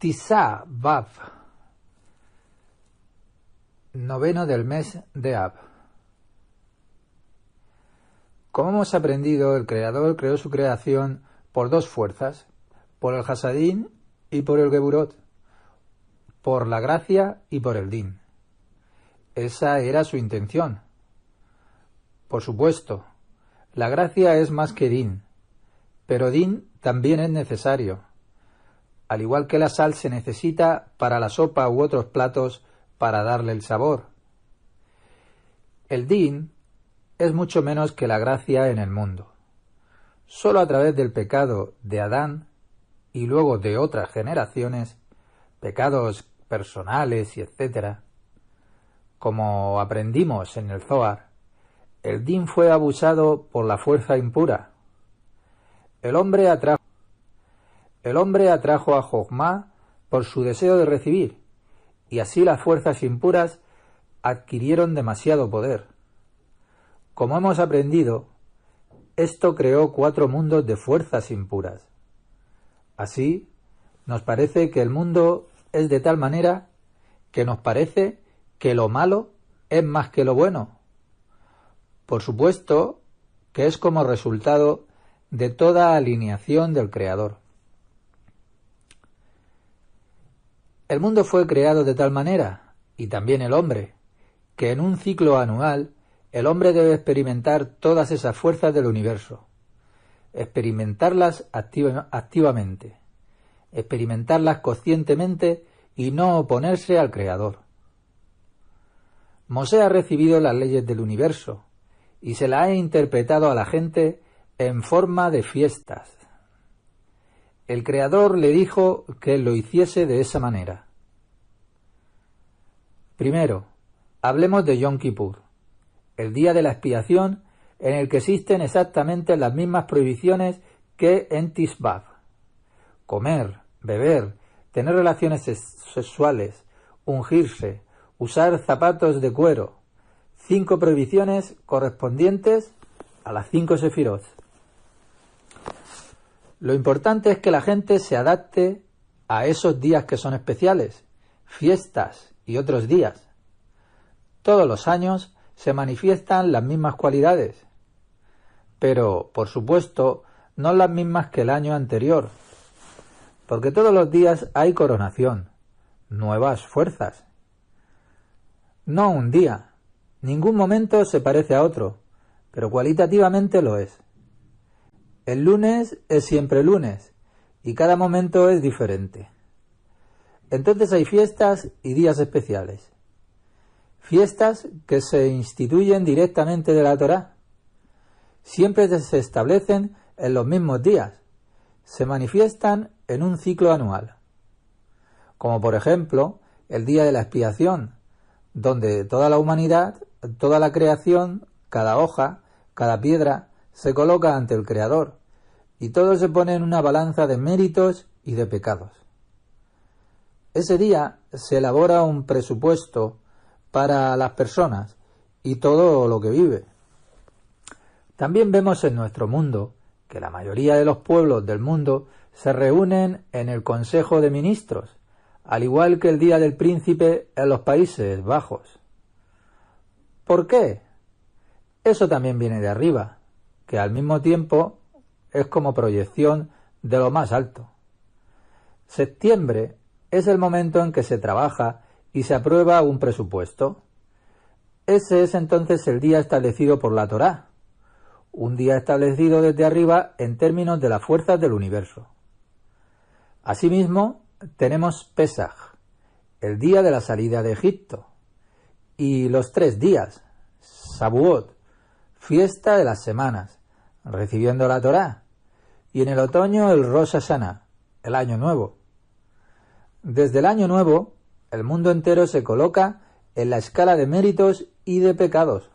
Tisá B'Av, noveno del mes de Av. Como hemos aprendido, el Creador creó su creación por dos fuerzas, por el Hasadín y por el Geburot, por la gracia y por el Din. Esa era su intención. Por supuesto, la gracia es más que Din, pero Din también es necesario. Al igual que la sal se necesita para la sopa u otros platos para darle el sabor. El Din es mucho menos que la gracia en el mundo. Solo a través del pecado de Adán y luego de otras generaciones, pecados personales y etc., como aprendimos en el Zohar, el Din fue abusado por la fuerza impura. El hombre atrajo a Jochma por su deseo de recibir, y así las fuerzas impuras adquirieron demasiado poder. Como hemos aprendido, esto creó 4 mundos de fuerzas impuras. Así, nos parece que el mundo es de tal manera que nos parece que lo malo es más que lo bueno. Por supuesto que es como resultado de toda alineación del Creador. El mundo fue creado de tal manera, y también el hombre, que en un ciclo anual el hombre debe experimentar todas esas fuerzas del universo, experimentarlas activamente, experimentarlas conscientemente y no oponerse al Creador. Mosé ha recibido las leyes del universo y se las ha interpretado a la gente en forma de fiestas. El Creador le dijo que lo hiciese de esa manera. Primero, hablemos de Yom Kippur, el día de la expiación en el que existen exactamente las mismas prohibiciones que en Tisá B'Av. Comer, beber, tener relaciones sexuales, ungirse, usar zapatos de cuero. 5 prohibiciones correspondientes a las 5 sefirot. Lo importante es que la gente se adapte a esos días que son especiales, fiestas y otros días. Todos los años se manifiestan las mismas cualidades, pero, por supuesto, no las mismas que el año anterior, porque todos los días hay coronación, nuevas fuerzas. No un día, ningún momento se parece a otro, pero cualitativamente lo es. El lunes es siempre lunes, y cada momento es diferente. Entonces hay fiestas y días especiales. Fiestas que se instituyen directamente de la Torá. Siempre se establecen en los mismos días. Se manifiestan en un ciclo anual. Como por ejemplo, el día de la expiación, donde toda la humanidad, toda la creación, cada hoja, cada piedra, se coloca ante el Creador, y todo se pone en una balanza de méritos y de pecados. Ese día se elabora un presupuesto para las personas y todo lo que vive. También vemos en nuestro mundo que la mayoría de los pueblos del mundo se reúnen en el Consejo de Ministros, al igual que el Día del Príncipe en los Países Bajos. ¿Por qué? Eso también viene de arriba, que al mismo tiempo es como proyección de lo más alto. Septiembre es el momento en que se trabaja y se aprueba un presupuesto. Ese es entonces el día establecido por la Torá, un día establecido desde arriba en términos de las fuerzas del universo. Asimismo, tenemos Pesaj, el día de la salida de Egipto, y los 3 días, Shavuot, fiesta de las semanas, recibiendo la Torá, y en el otoño el Rosh Hashanah, el Año Nuevo. Desde el Año Nuevo, el mundo entero se coloca en la escala de méritos y de pecados.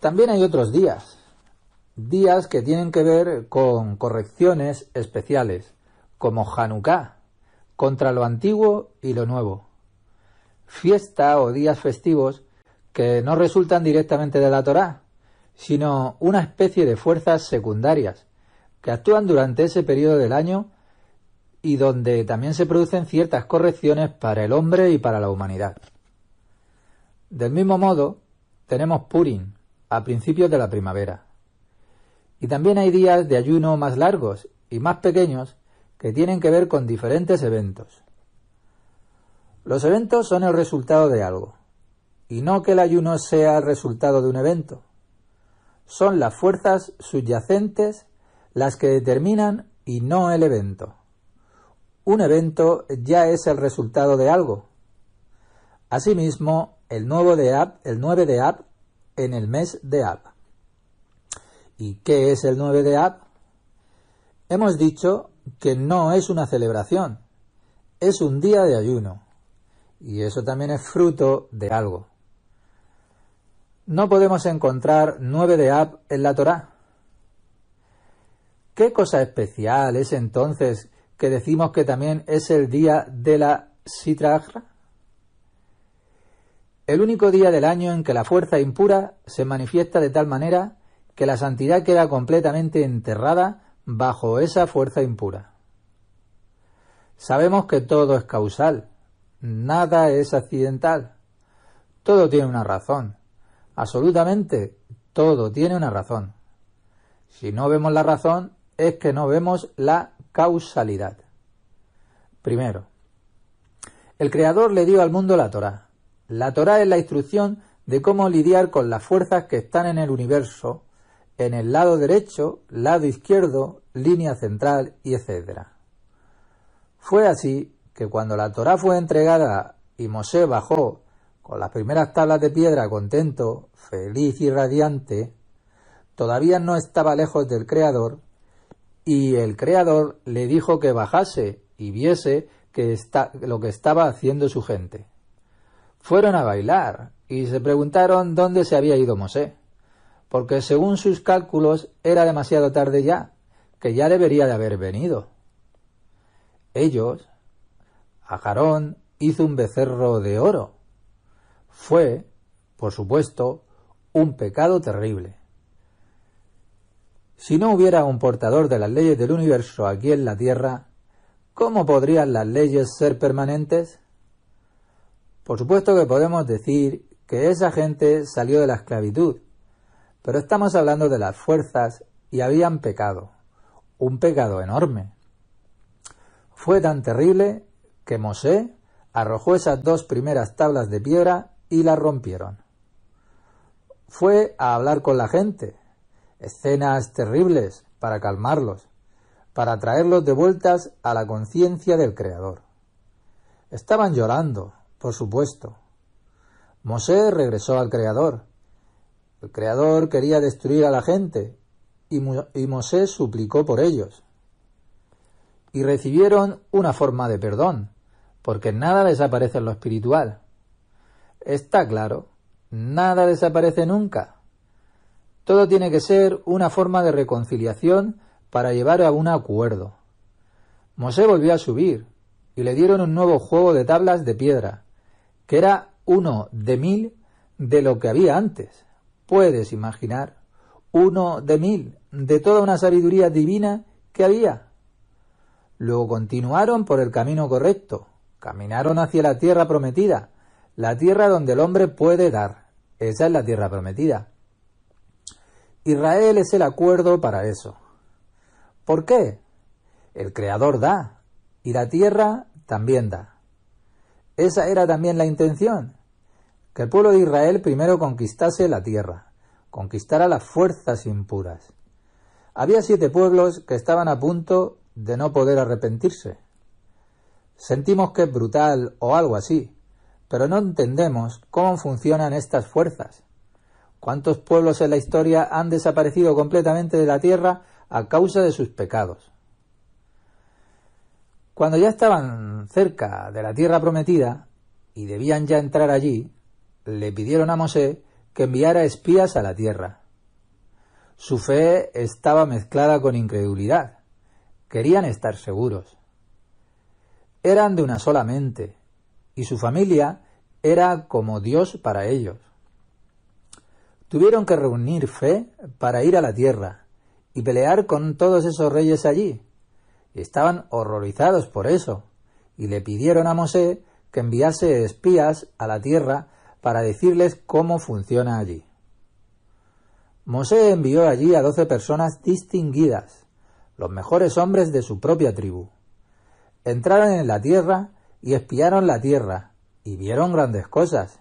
También hay otros días que tienen que ver con correcciones especiales, como Hanukkah, contra lo antiguo y lo nuevo. Fiesta o días festivos que no resultan directamente de la Torá, sino una especie de fuerzas secundarias que actúan durante ese periodo del año y donde también se producen ciertas correcciones para el hombre y para la humanidad. Del mismo modo, tenemos Purim, a principios de la primavera. Y también hay días de ayuno más largos y más pequeños que tienen que ver con diferentes eventos. Los eventos son el resultado de algo, y no que el ayuno sea el resultado de un evento. Son las fuerzas subyacentes las que determinan y no el evento. Un evento ya es el resultado de algo. Asimismo, el 9 de Ab en el mes de Ab. ¿Y qué es el 9 de Ab? Hemos dicho que no es una celebración, es un día de ayuno, y eso también es fruto de algo. No podemos encontrar 9 de Ab en la Torá. ¿Qué cosa especial es entonces que decimos que también es el día de la Sitra Achra? El único día del año en que la fuerza impura se manifiesta de tal manera que la santidad queda completamente enterrada bajo esa fuerza impura. Sabemos que todo es causal, nada es accidental, todo tiene una razón, absolutamente todo tiene una razón. Si no vemos la razón, es que no vemos la causalidad. Primero, el Creador le dio al mundo la Torá. La Torá es la instrucción de cómo lidiar con las fuerzas que están en el universo, en el lado derecho, lado izquierdo, línea central y etc. Fue así que cuando la Torá fue entregada y Mosé bajó con las primeras tablas de piedra contento, feliz y radiante, todavía no estaba lejos del Creador, y el Creador le dijo que bajase y viese lo que estaba haciendo su gente. Fueron a bailar y se preguntaron dónde se había ido Mosé, porque según sus cálculos era demasiado tarde ya, que ya debería de haber venido. Ellos, Aarón hizo un becerro de oro. Fue, por supuesto, un pecado terrible. Si no hubiera un portador de las leyes del universo aquí en la tierra, ¿cómo podrían las leyes ser permanentes? Por supuesto que podemos decir que esa gente salió de la esclavitud, pero estamos hablando de las fuerzas y habían pecado, un pecado enorme. Fue tan terrible que Mosé arrojó esas 2 primeras tablas de piedra y las rompieron. Fue a hablar con la gente, escenas terribles para calmarlos, para traerlos de vueltas a la conciencia del Creador. Estaban llorando, por supuesto. Mosé regresó al Creador. El Creador quería destruir a la gente y Mosé suplicó por ellos. Y recibieron una forma de perdón, porque nada desaparece en lo espiritual. Está claro, nada desaparece nunca. Todo tiene que ser una forma de reconciliación para llevar a un acuerdo. Mosé volvió a subir y le dieron un nuevo juego de tablas de piedra, que era 1 de 1000 de lo que había antes. Puedes imaginar, 1 de 1000 de toda una sabiduría divina que había. Luego continuaron por el camino correcto, caminaron hacia la tierra prometida, la tierra donde el hombre puede dar. Esa es la tierra prometida. Israel es el acuerdo para eso. ¿Por qué? El Creador da, y la tierra también da. Esa era también la intención, que el pueblo de Israel primero conquistase la tierra, conquistara las fuerzas impuras. Había 7 pueblos que estaban a punto de no poder arrepentirse. Sentimos que es brutal o algo así, pero no entendemos cómo funcionan estas fuerzas. ¿Cuántos pueblos en la historia han desaparecido completamente de la tierra a causa de sus pecados? Cuando ya estaban cerca de la tierra prometida y debían ya entrar allí, le pidieron a Mosé que enviara espías a la tierra. Su fe estaba mezclada con incredulidad. Querían estar seguros. Eran de una sola mente, y su familia era como Dios para ellos. Tuvieron que reunir fe para ir a la tierra, y pelear con todos esos reyes allí. Y estaban horrorizados por eso, y le pidieron a Mosé que enviase espías a la tierra para decirles cómo funciona allí. Mosé envió allí a 12 personas distinguidas, los mejores hombres de su propia tribu. Entraron en la tierra y espiaron la tierra, y vieron grandes cosas.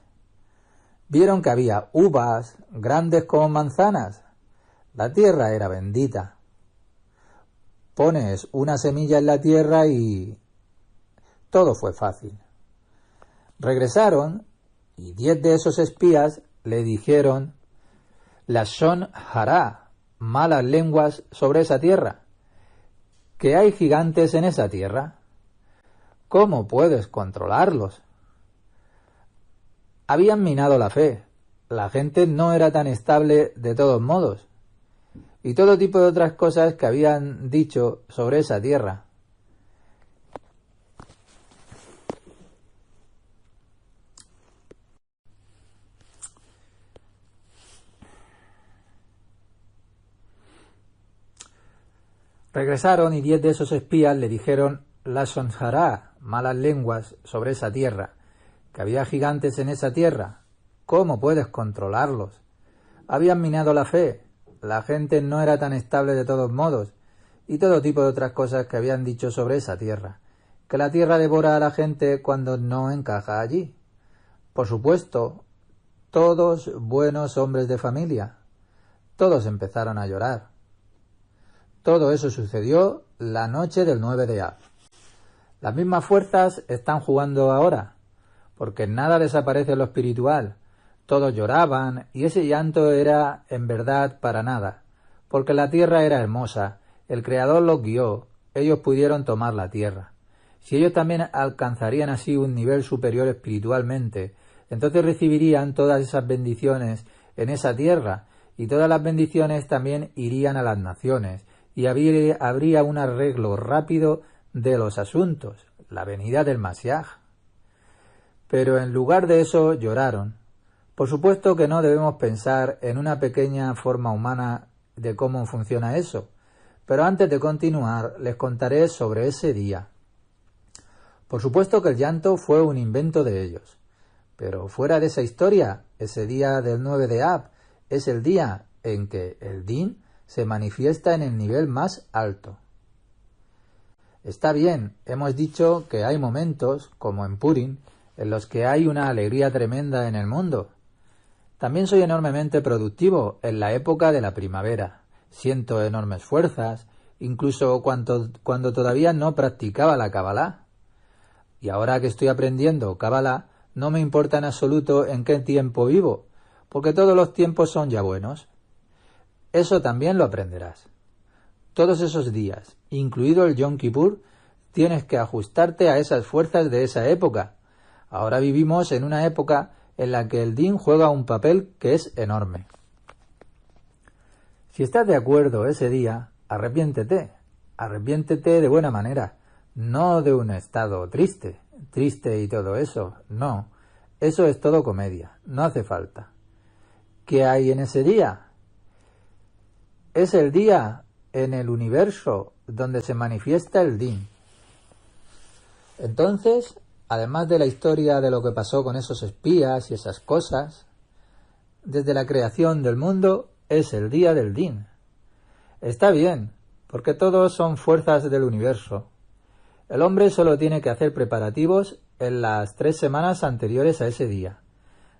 Vieron que había uvas grandes como manzanas. La tierra era bendita. Pones una semilla en la tierra y todo fue fácil. Regresaron y 10 de esos espías le dijeron Lashon Hará, malas lenguas sobre esa tierra, que hay gigantes en esa tierra. ¿Cómo puedes controlarlos? Habían minado la fe. La gente no era tan estable de todos modos. Y todo tipo de otras cosas que habían dicho sobre esa tierra. Regresaron y 10 de esos espías le dijeron Lashon Hará, malas lenguas sobre esa tierra, que había gigantes en esa tierra. ¿Cómo puedes controlarlos? Habían minado la fe. La gente no era tan estable de todos modos, y todo tipo de otras cosas que habían dicho sobre esa tierra, que la tierra devora a la gente cuando no encaja allí. Por supuesto, todos buenos hombres de familia. Todos empezaron a llorar. Todo eso sucedió la noche del 9 de Av. Las mismas fuerzas están jugando ahora, porque nada desaparece en lo espiritual. Todos lloraban, y ese llanto era en verdad para nada, porque la tierra era hermosa, el Creador los guió, ellos pudieron tomar la tierra. Si ellos también alcanzarían así un nivel superior espiritualmente, entonces recibirían todas esas bendiciones en esa tierra, y todas las bendiciones también irían a las naciones, y habría un arreglo rápido de los asuntos, la venida del Mashiach. Pero en lugar de eso lloraron. Por supuesto que no debemos pensar en una pequeña forma humana de cómo funciona eso, pero antes de continuar les contaré sobre ese día. Por supuesto que el llanto fue un invento de ellos, pero fuera de esa historia, ese día del 9 de Av es el día en que el Din se manifiesta en el nivel más alto. Está bien, hemos dicho que hay momentos, como en Purim, en los que hay una alegría tremenda en el mundo. También soy enormemente productivo en la época de la primavera. Siento enormes fuerzas, incluso cuando todavía no practicaba la Kabbalah. Y ahora que estoy aprendiendo Kabbalah, no me importa en absoluto en qué tiempo vivo, porque todos los tiempos son ya buenos. Eso también lo aprenderás. Todos esos días, incluido el Yom Kippur, tienes que ajustarte a esas fuerzas de esa época. Ahora vivimos en una época en la que el Din juega un papel que es enorme. Si estás de acuerdo ese día, arrepiéntete de buena manera, no de un estado triste y todo eso, no, eso es todo comedia, no hace falta. ¿Qué hay en ese día? Es el día en el universo donde se manifiesta el Din. Entonces, además de la historia de lo que pasó con esos espías y esas cosas, desde la creación del mundo es el día del Din. Está bien, porque todos son fuerzas del universo. El hombre solo tiene que hacer preparativos en las 3 semanas anteriores a ese día.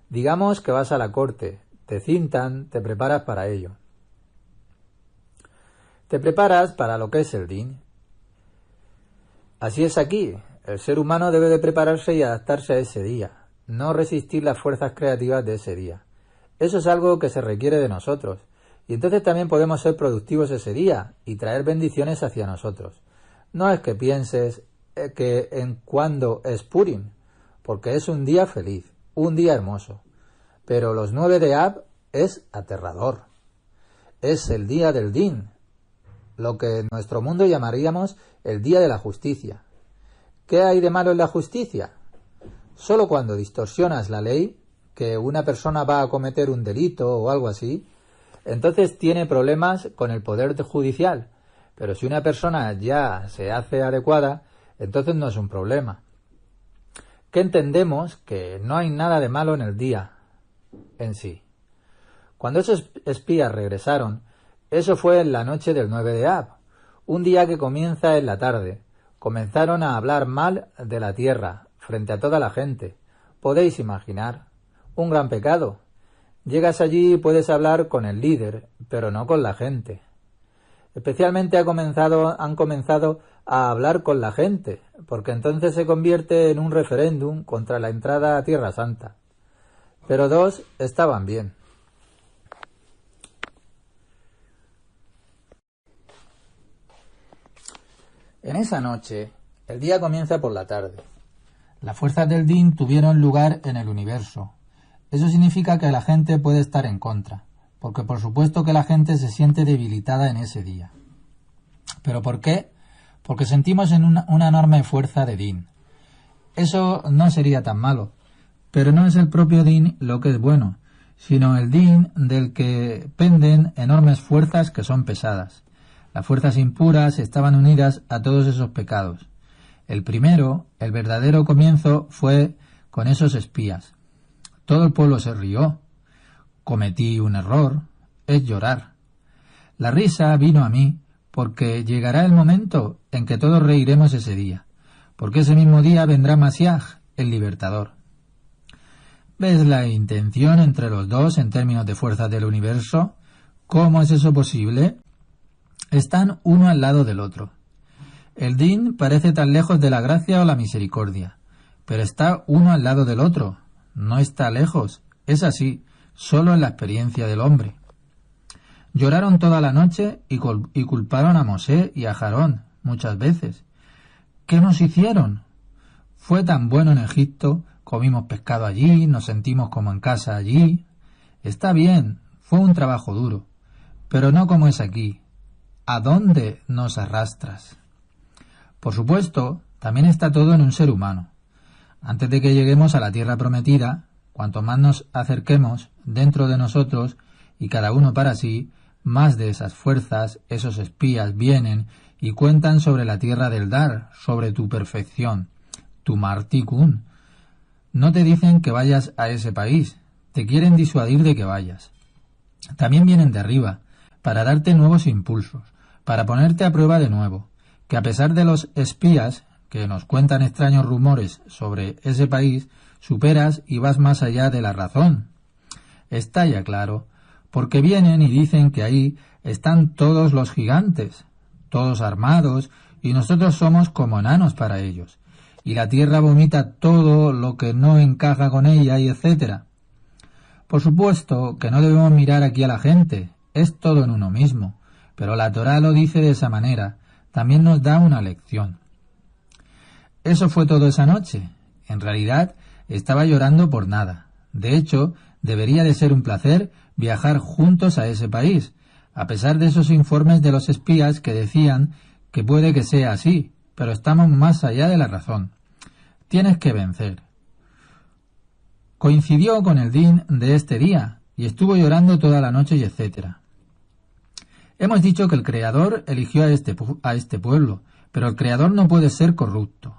Digamos que vas a la corte, te cintan, te preparas para ello. Te preparas para lo que es el Din. Así es aquí. El ser humano debe de prepararse y adaptarse a ese día, no resistir las fuerzas creativas de ese día. Eso es algo que se requiere de nosotros, y entonces también podemos ser productivos ese día y traer bendiciones hacia nosotros. No es que pienses que en cuándo es Purim, porque es un día feliz, un día hermoso, pero los 9 de Av es aterrador. Es el día del Din, lo que en nuestro mundo llamaríamos el día de la justicia. ¿Qué hay de malo en la justicia? Solo cuando distorsionas la ley, que una persona va a cometer un delito o algo así, entonces tiene problemas con el poder judicial. Pero si una persona ya se hace adecuada, entonces no es un problema. Que entendemos que no hay nada de malo en el día en sí. Cuando esos espías regresaron, eso fue en la noche del 9 de Ab, un día que comienza en la tarde. Comenzaron a hablar mal de la tierra, frente a toda la gente. Podéis imaginar, un gran pecado. Llegas allí y puedes hablar con el líder, pero no con la gente. Especialmente han comenzado a hablar con la gente, porque entonces se convierte en un referéndum contra la entrada a Tierra Santa. Pero dos estaban bien. En esa noche, el día comienza por la tarde. Las fuerzas del Din tuvieron lugar en el universo. Eso significa que la gente puede estar en contra, porque por supuesto que la gente se siente debilitada en ese día. ¿Pero por qué? Porque sentimos en una enorme fuerza de Din. Eso no sería tan malo, pero no es el propio Din lo que es bueno, sino el Din del que penden enormes fuerzas que son pesadas. Las fuerzas impuras estaban unidas a todos esos pecados. El primero, el verdadero comienzo, fue con esos espías. Todo el pueblo se rió. Cometí un error, es llorar. La risa vino a mí, porque llegará el momento en que todos reiremos ese día, porque ese mismo día vendrá Masiaj, el libertador. ¿Ves la intención entre los dos en términos de fuerzas del universo? ¿Cómo es eso posible? Están uno al lado del otro. El Din parece tan lejos de la gracia o la misericordia, pero está uno al lado del otro. No está lejos, es así, solo en la experiencia del hombre. Lloraron toda la noche y culparon a Mosé y a Aarón muchas veces. ¿Qué nos hicieron? Fue tan bueno en Egipto, comimos pescado allí, nos sentimos como en casa allí. Está bien, fue un trabajo duro, pero no como es aquí. ¿A dónde nos arrastras? Por supuesto, también está todo en un ser humano. Antes de que lleguemos a la tierra prometida, cuanto más nos acerquemos dentro de nosotros, y cada uno para sí, más de esas fuerzas, esos espías vienen y cuentan sobre la tierra del Dar, sobre tu perfección, tu Martikun. No te dicen que vayas a ese país, te quieren disuadir de que vayas. También vienen de arriba, para darte nuevos impulsos, para ponerte a prueba de nuevo, que a pesar de los espías que nos cuentan extraños rumores sobre ese país, superas y vas más allá de la razón. Está ya claro, porque vienen y dicen que ahí están todos los gigantes, todos armados, y nosotros somos como enanos para ellos, y la tierra vomita todo lo que no encaja con ella, y etcétera. Por supuesto que no debemos mirar aquí a la gente, es todo en uno mismo, pero la Torá lo dice de esa manera, también nos da una lección. Eso fue todo esa noche. En realidad, estaba llorando por nada. De hecho, debería de ser un placer viajar juntos a ese país, a pesar de esos informes de los espías que decían que puede que sea así, pero estamos más allá de la razón. Tienes que vencer. Coincidió con el Din de este día, y estuvo llorando toda la noche y etcétera. Hemos dicho que el Creador eligió a este pueblo, pero el Creador no puede ser corrupto.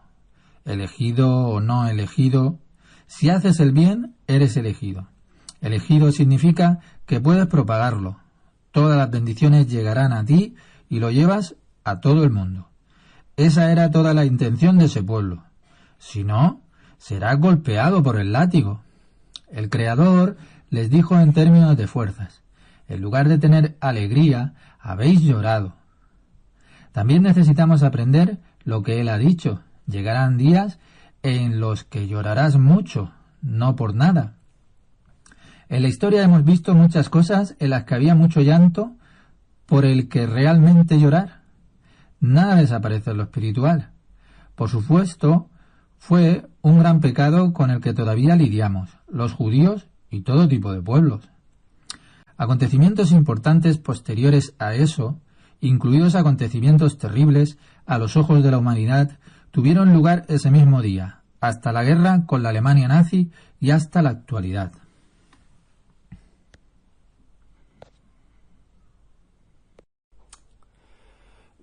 Elegido o no elegido, si haces el bien, eres elegido. Elegido significa que puedes propagarlo. Todas las bendiciones llegarán a ti y lo llevas a todo el mundo. Esa era toda la intención de ese pueblo. Si no, serás golpeado por el látigo. El Creador les dijo en términos de fuerzas: en lugar de tener alegría, habéis llorado. También necesitamos aprender lo que Él ha dicho. Llegarán días en los que llorarás mucho, no por nada. En la historia hemos visto muchas cosas en las que había mucho llanto por el que realmente llorar. Nada desaparece en lo espiritual. Por supuesto, fue un gran pecado con el que todavía lidiamos, los judíos y todo tipo de pueblos. Acontecimientos importantes posteriores a eso, incluidos acontecimientos terribles a los ojos de la humanidad, tuvieron lugar ese mismo día, hasta la guerra con la Alemania nazi y hasta la actualidad.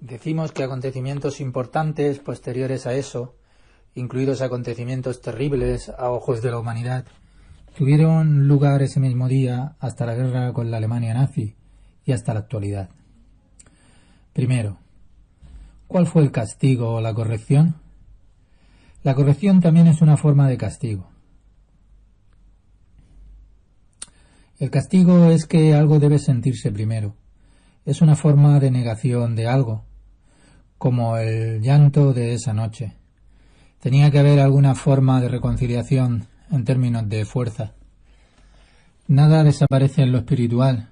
Decimos que acontecimientos importantes posteriores a eso, incluidos acontecimientos terribles a ojos de la humanidad, tuvieron lugar ese mismo día hasta la guerra con la Alemania nazi y hasta la actualidad. Primero, ¿cuál fue el castigo o la corrección? La corrección también es una forma de castigo. El castigo es que algo debe sentirse primero. Es una forma de negación de algo, como el llanto de esa noche. Tenía que haber alguna forma de reconciliación en términos de fuerza. Nada desaparece en lo espiritual.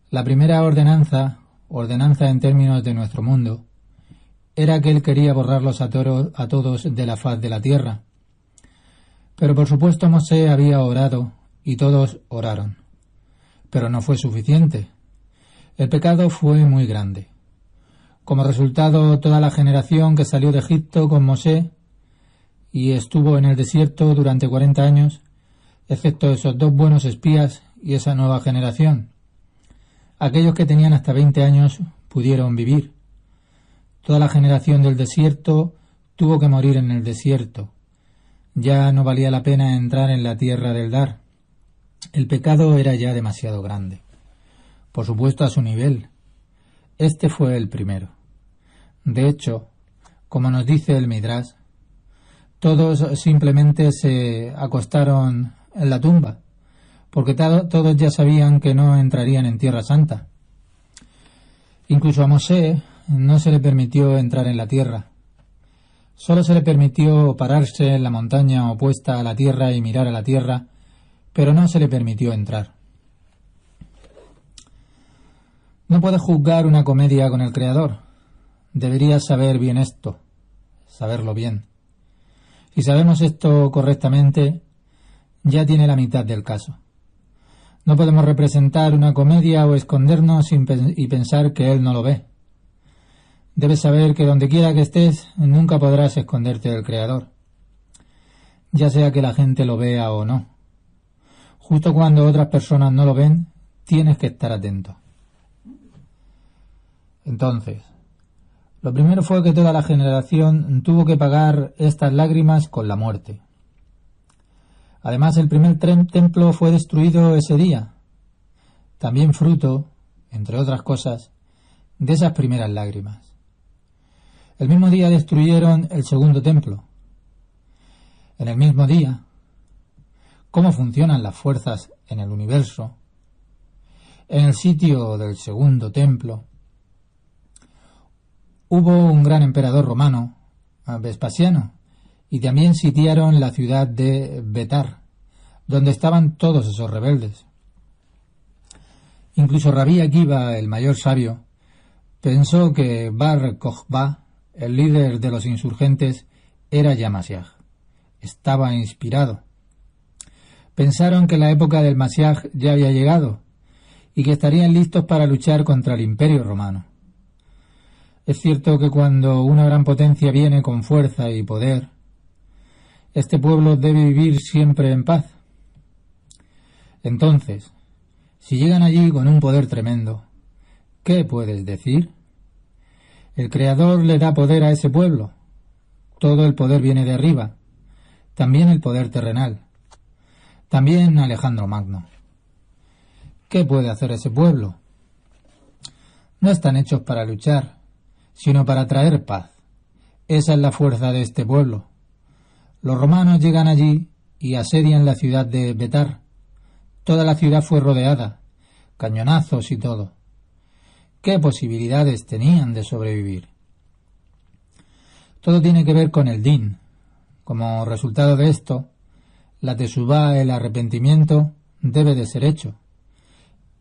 La primera ordenanza en términos de nuestro mundo, era que él quería borrarlos a todos de la faz de la tierra. Pero por supuesto Mosé había orado y todos oraron. Pero no fue suficiente. El pecado fue muy grande. Como resultado, toda la generación que salió de Egipto con Mosé y estuvo en el desierto durante 40 años, excepto esos 2 buenos espías y esa nueva generación. Aquellos que tenían hasta 20 años pudieron vivir. Toda la generación del desierto tuvo que morir en el desierto. Ya no valía la pena entrar en la tierra del dar. El pecado era ya demasiado grande. Por supuesto a su nivel. Este fue el primero. De hecho, como nos dice el Midrash, todos simplemente se acostaron en la tumba, porque todos ya sabían que no entrarían en Tierra Santa. Incluso a Mosé no se le permitió entrar en la tierra. Solo se le permitió pararse en la montaña opuesta a la tierra y mirar a la tierra, pero no se le permitió entrar. No puedes juzgar una comedia con el Creador. Deberías saber bien esto, saberlo bien. Si sabemos esto correctamente, ya tiene la mitad del caso. No podemos representar una comedia o escondernos y pensar que Él no lo ve. Debes saber que donde quiera que estés, nunca podrás esconderte del Creador, ya sea que la gente lo vea o no. Justo cuando otras personas no lo ven, tienes que estar atento. Entonces, lo primero fue que toda la generación tuvo que pagar estas lágrimas con la muerte. Además, el primer templo fue destruido ese día, también fruto, entre otras cosas, de esas primeras lágrimas. El mismo día destruyeron el segundo templo. En el mismo día, cómo funcionan las fuerzas en el universo, en el sitio del segundo templo, hubo un gran emperador romano, Vespasiano, y también sitiaron la ciudad de Betar, donde estaban todos esos rebeldes. Incluso Rabí Akiva, el mayor sabio, pensó que Bar Kokhba, el líder de los insurgentes, era ya Mashiach. Estaba inspirado. Pensaron que la época del Mashiach ya había llegado y que estarían listos para luchar contra el Imperio Romano. Es cierto que cuando una gran potencia viene con fuerza y poder, este pueblo debe vivir siempre en paz. Entonces, si llegan allí con un poder tremendo, ¿qué puedes decir? El Creador le da poder a ese pueblo. Todo el poder viene de arriba, también el poder terrenal, también Alejandro Magno. ¿Qué puede hacer ese pueblo? No están hechos para luchar, sino para traer paz. Esa es la fuerza de este pueblo. Los romanos llegan allí y asedian la ciudad de Betar. Toda la ciudad fue rodeada, cañonazos y todo. ¿Qué posibilidades tenían de sobrevivir? Todo tiene que ver con el din. Como resultado de esto, la teshuvá, el arrepentimiento, debe de ser hecho.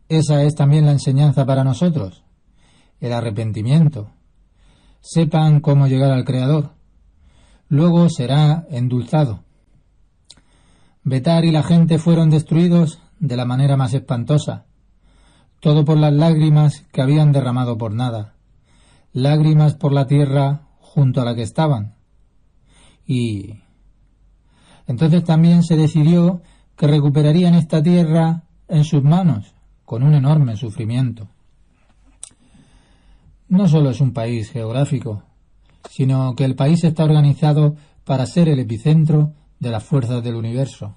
Esa es también la enseñanza para nosotros, el arrepentimiento. Sepan cómo llegar al Creador. Luego será endulzado. Betar y la gente fueron destruidos de la manera más espantosa. Todo por las lágrimas que habían derramado por nada. Lágrimas por la tierra junto a la que estaban. Y entonces también se decidió que recuperarían esta tierra en sus manos, con un enorme sufrimiento. no solo es un país geográfico, sino que el país está organizado para ser el epicentro de las fuerzas del universo.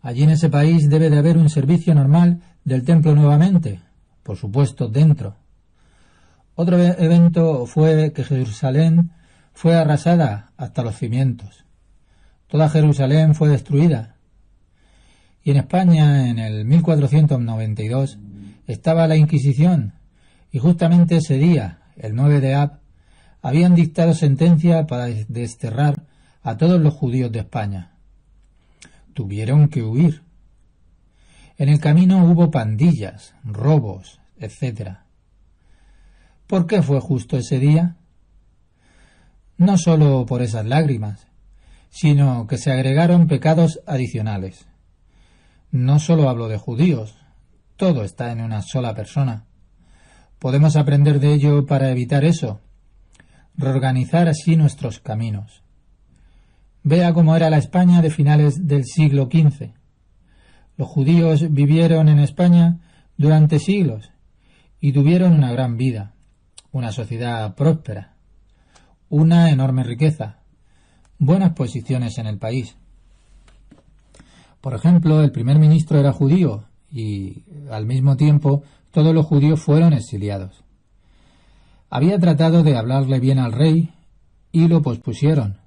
Allí en ese país debe de haber un servicio normal del templo nuevamente, por supuesto dentro. Otro evento fue que Jerusalén fue arrasada hasta los cimientos. Toda Jerusalén fue destruida. Y en España, en el 1492, estaba la Inquisición, y justamente ese día, el 9 de Ab, habían dictado sentencia para desterrar a todos los judíos de España. Tuvieron que huir. En el camino hubo pandillas, robos, etc. ¿Por qué fue justo ese día? No solo por esas lágrimas, sino que se agregaron pecados adicionales. No solo hablo de judíos, todo está en una sola persona. Podemos aprender de ello para evitar eso, reorganizar así nuestros caminos. Vea cómo era la España de finales del siglo XV. Los judíos vivieron en España durante siglos y tuvieron una gran vida, una sociedad próspera, una enorme riqueza, buenas posiciones en el país. Por ejemplo, el primer ministro era judío y, al mismo tiempo, todos los judíos fueron exiliados. Había tratado de hablarle bien al rey y lo pospusieron.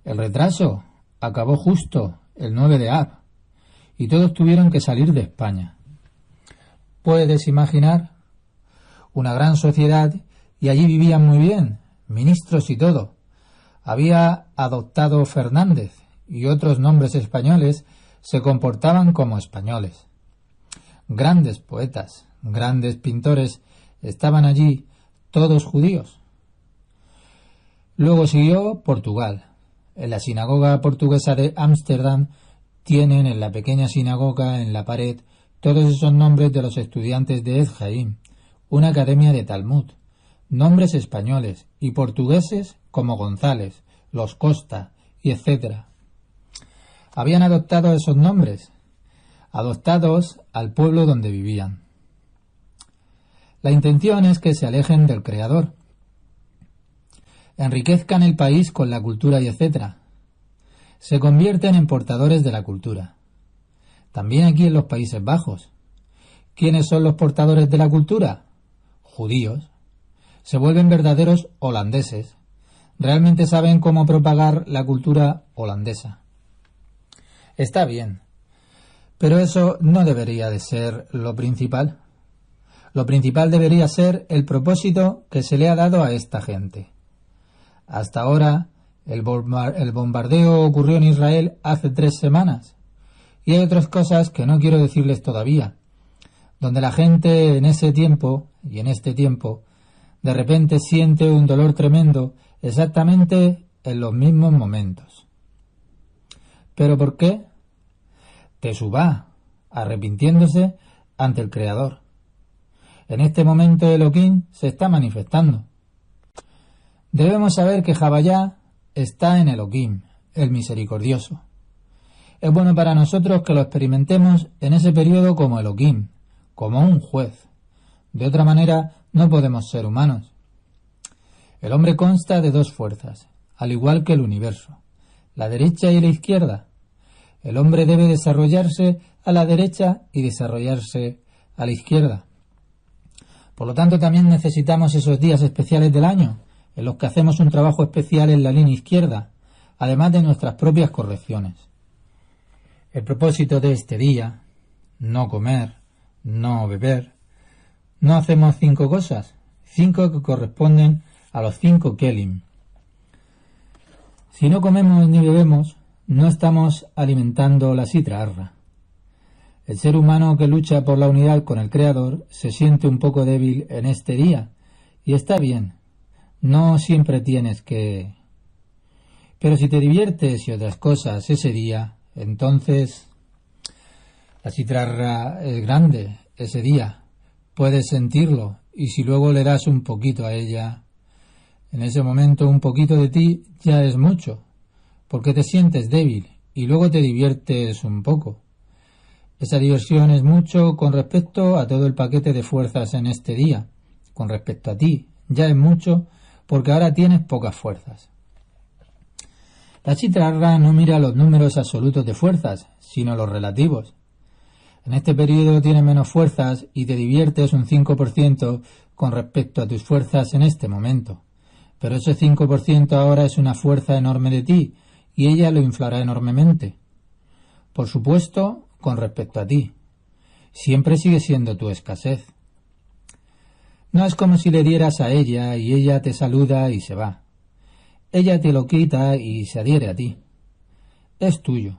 El retraso acabó justo el 9 de Ab y todos tuvieron que salir de España. ¿Puedes imaginar? Una gran sociedad y allí vivían muy bien, ministros y todo. Había adoptado Fernández y otros nombres españoles se comportaban como españoles. Grandes poetas, grandes pintores estaban allí, todos judíos. Luego siguió Portugal. En la sinagoga portuguesa de Ámsterdam tienen en la pequeña sinagoga en la pared todos esos nombres de los estudiantes de Edjaim, una academia de Talmud, nombres españoles y portugueses como González, Los Costa y etc. Habían adoptado esos nombres, adoptados al pueblo donde vivían. La intención es que se alejen del Creador, enriquezcan el país con la cultura y etc. Se convierten en portadores de la cultura. También aquí en los Países Bajos. ¿Quiénes son los portadores de la cultura? Judíos. Se vuelven verdaderos holandeses. Realmente saben cómo propagar la cultura holandesa. Está bien, pero eso no debería de ser lo principal. Lo principal debería ser el propósito que se le ha dado a esta gente. Hasta ahora, el bombardeo ocurrió en Israel hace 3 semanas. Y hay otras cosas que no quiero decirles todavía, donde la gente en ese tiempo, y en este tiempo, de repente siente un dolor tremendo exactamente en los mismos momentos. ¿Pero por qué? Teshuvá, arrepintiéndose ante el Creador. En este momento Elohim se está manifestando. Debemos saber que Javayá está en Elohim, el misericordioso. Es bueno para nosotros que lo experimentemos en ese periodo como Elohim, como un juez. De otra manera, no podemos ser humanos. El hombre consta de 2 fuerzas, al igual que el universo, la derecha y la izquierda. El hombre debe desarrollarse a la derecha y desarrollarse a la izquierda. Por lo tanto, también necesitamos esos días especiales del año, en los que hacemos un trabajo especial en la línea izquierda, además de nuestras propias correcciones. El propósito de este día, no comer, no beber, no hacemos 5 cosas, 5 que corresponden a los 5 kelim. Si no comemos ni bebemos, no estamos alimentando la sitra arra. El ser humano que lucha por la unidad con el Creador se siente un poco débil en este día, y está bien, no siempre tienes que... Pero si te diviertes y otras cosas ese día, entonces la sitra arra es grande ese día, puedes sentirlo, y si luego le das un poquito a ella, en ese momento un poquito de ti ya es mucho, porque te sientes débil y luego te diviertes un poco. Esa diversión es mucho con respecto a todo el paquete de fuerzas en este día, con respecto a ti ya es mucho, porque ahora tienes pocas fuerzas. La Chitrarra no mira los números absolutos de fuerzas, sino los relativos. En este periodo tienes menos fuerzas y te diviertes un 5% con respecto a tus fuerzas en este momento. Pero ese 5% ahora es una fuerza enorme de ti, y ella lo inflará enormemente. Por supuesto, con respecto a ti. Siempre sigue siendo tu escasez. No es como si le dieras a ella y ella te saluda y se va. Ella te lo quita y se adhiere a ti. Es tuyo,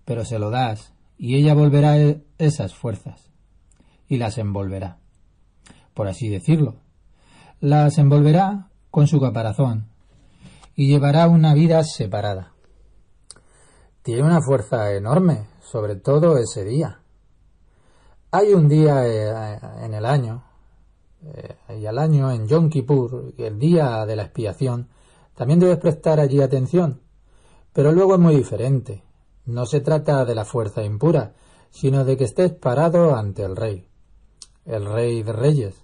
pero se lo das y ella volverá esas fuerzas y las envolverá, por así decirlo. Las envolverá con su caparazón y llevará una vida separada. Tiene una fuerza enorme, sobre todo ese día. Hay un día en el año, y al año en Yom Kippur, el día de la expiación, también debes prestar allí atención, pero luego es muy diferente. No se trata de la fuerza impura, sino de que estés parado ante el Rey de Reyes.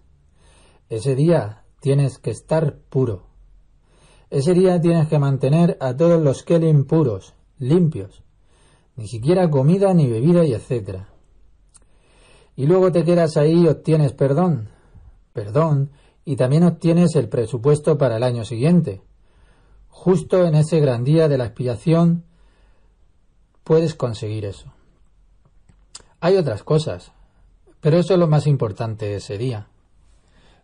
Ese día tienes que estar puro. Ese día tienes que mantener a todos los kelim puros, limpios, ni siquiera comida ni bebida y etcétera. Y luego te quedas ahí y obtienes perdón, y también obtienes el presupuesto para el año siguiente. Justo en ese gran día de la expiación puedes conseguir eso. Hay otras cosas, pero eso es lo más importante de ese día.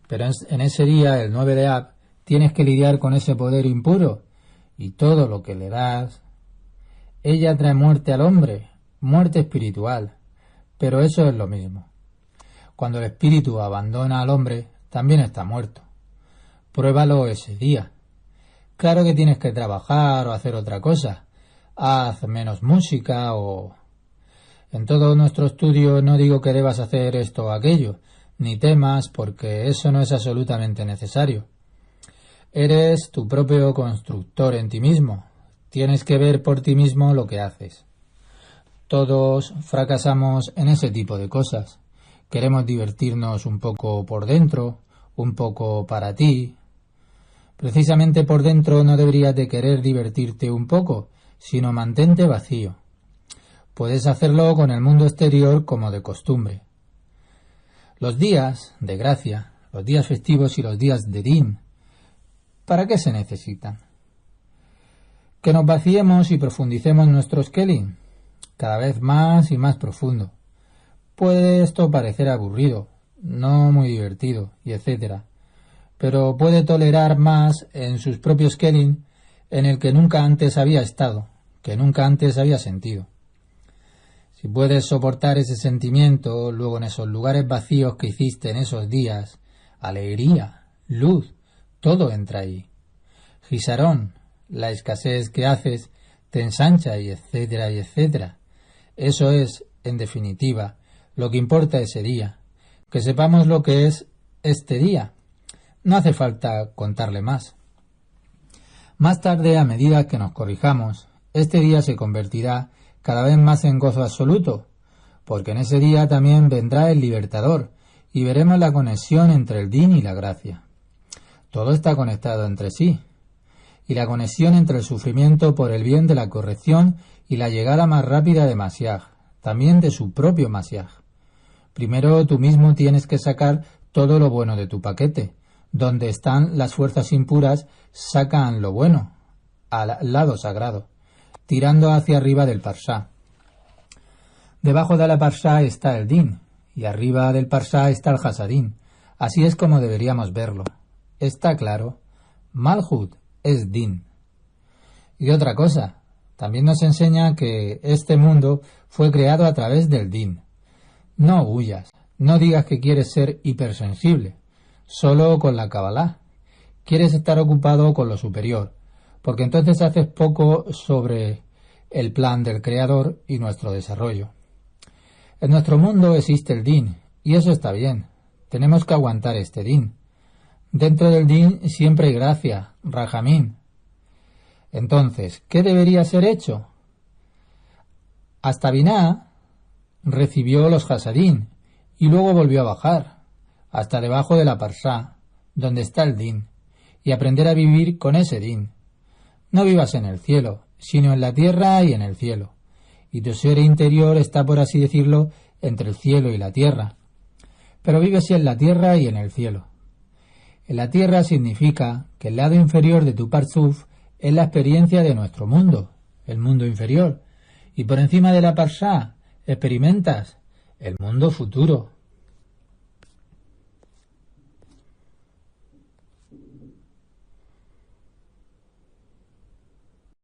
Pero en ese día, el 9 de Ab, tienes que lidiar con ese poder impuro y todo lo que le das. Ella trae muerte al hombre, muerte espiritual, pero eso es lo mismo. Cuando el espíritu abandona al hombre, también está muerto. Pruébalo ese día. Claro que tienes que trabajar o hacer otra cosa. Haz menos música o... En todo nuestro estudio no digo que debas hacer esto o aquello, ni temas, porque eso no es absolutamente necesario. Eres tu propio constructor en ti mismo. Tienes que ver por ti mismo lo que haces. Todos fracasamos en ese tipo de cosas. Queremos divertirnos un poco por dentro, un poco para ti. Precisamente por dentro no deberías de querer divertirte un poco, sino mantente vacío. Puedes hacerlo con el mundo exterior como de costumbre. Los días de gracia, los días festivos y los días de Din, ¿para qué se necesitan? Que nos vaciemos y profundicemos nuestros kelim, cada vez más y más profundo. Puede esto parecer aburrido, no muy divertido, y etcétera, pero puede tolerar más en sus propios kelim en el que nunca antes había estado, que nunca antes había sentido. Si puedes soportar ese sentimiento, luego en esos lugares vacíos que hiciste en esos días, alegría, luz, todo entra ahí. Gisarón, la escasez que haces, te ensancha y etcétera y etcétera. Eso es, en definitiva, lo que importa ese día, que sepamos lo que es este día. No hace falta contarle más. Más tarde, a medida que nos corrijamos, este día se convertirá cada vez más en gozo absoluto, porque en ese día también vendrá el libertador y veremos la conexión entre el Din y la gracia. Todo está conectado entre sí, y la conexión entre el sufrimiento por el bien de la corrección y la llegada más rápida de Mashiach, también de su propio Mashiach. Primero tú mismo tienes que sacar todo lo bueno de tu paquete. Donde están las fuerzas impuras, sacan lo bueno, al lado sagrado, tirando hacia arriba del Parsá. Debajo de la Parsá está el Din, y arriba del Parsá está el Hasadín. Así es como deberíamos verlo. Está claro, Malhut es Din. Y otra cosa, también nos enseña que este mundo fue creado a través del Din. No huyas, no digas que quieres ser hipersensible, solo con la Kabbalah. Quieres estar ocupado con lo superior, porque entonces haces poco sobre el plan del Creador y nuestro desarrollo. En nuestro mundo existe el Din, y eso está bien. Tenemos que aguantar este Din. Dentro del Din siempre hay gracia, Rajamín. Entonces, ¿qué debería ser hecho? Hasta Binah recibió los Hasadín y luego volvió a bajar, hasta debajo de la Parsá, donde está el din, y aprender a vivir con ese din. No vivas en el cielo, sino en la tierra y en el cielo. Y tu ser interior está, por así decirlo, entre el cielo y la tierra. Pero vives en la tierra y en el cielo. En la tierra significa que el lado inferior de tu Parsuf es la experiencia de nuestro mundo, el mundo inferior, y por encima de la Parsha experimentas el mundo futuro,